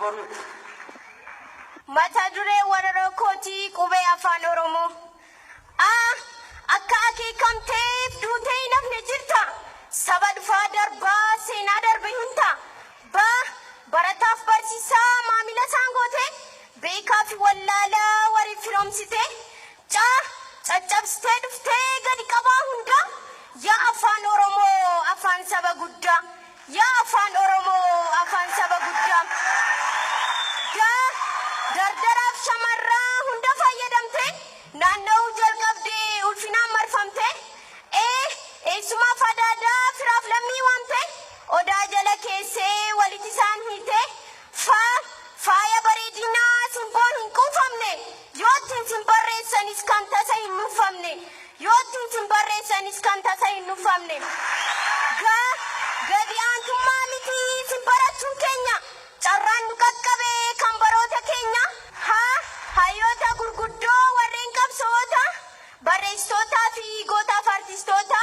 boru. Mata dure warra koti qube afaan Oromoo. Akka akeekamteef duutee nafni jirta. Saba dhufaa darbaa seenaa darbe hinta. Barataaf barsiisaa maamila saangoote. Beekaa fi wallaalaa warii firoomsite. Caccabsitee dhuftee gadi qabaa hunda. Yaa afaan Oromoo afaan saba guddaa. Yaa afaan Oromoo afaan saba guddaa. Dardaraaf shamarraa hunda fayyadamte. Naannoo jalqabdee ulfinaan marfamte. Eessumaa fadaadaa firaaf lammii waamte. Odaa jala keessee walitti isaan hiite. Faaya bareedinaa simboon hin quufamne. Yoottiin sin barreessanis kan tasa hin nuffamne. Yoottiin sin barreessanis kan tasa hin nuffamne. Gadi aantummaa miti sin barachuun keenya. Carraan nu qaqqabee kan baroota keenya. Hayyoota gurguddoo warreen qabsoota. Barreessitootaa fi gootaaf artistoota.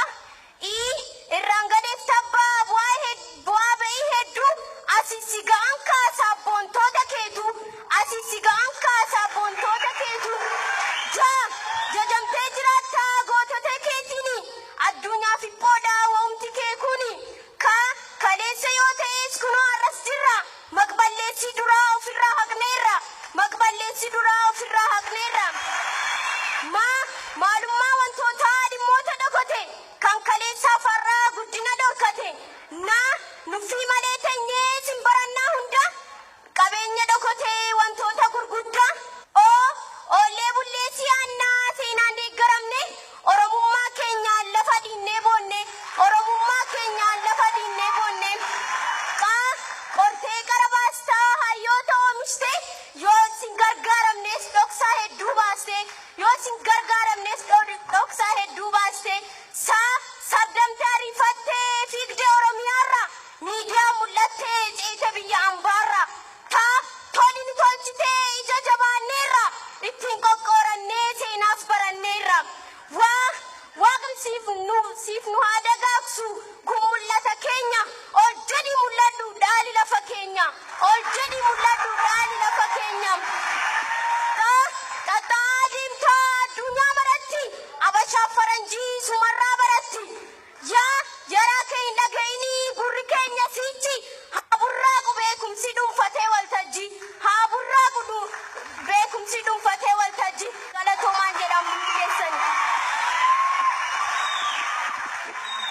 Irraan gadeef tabbaa bu'aa ba'ii hedduu. Asii si ga'an kaasaa boontoota keetu. Asii si ga'an kaasaa boontoota.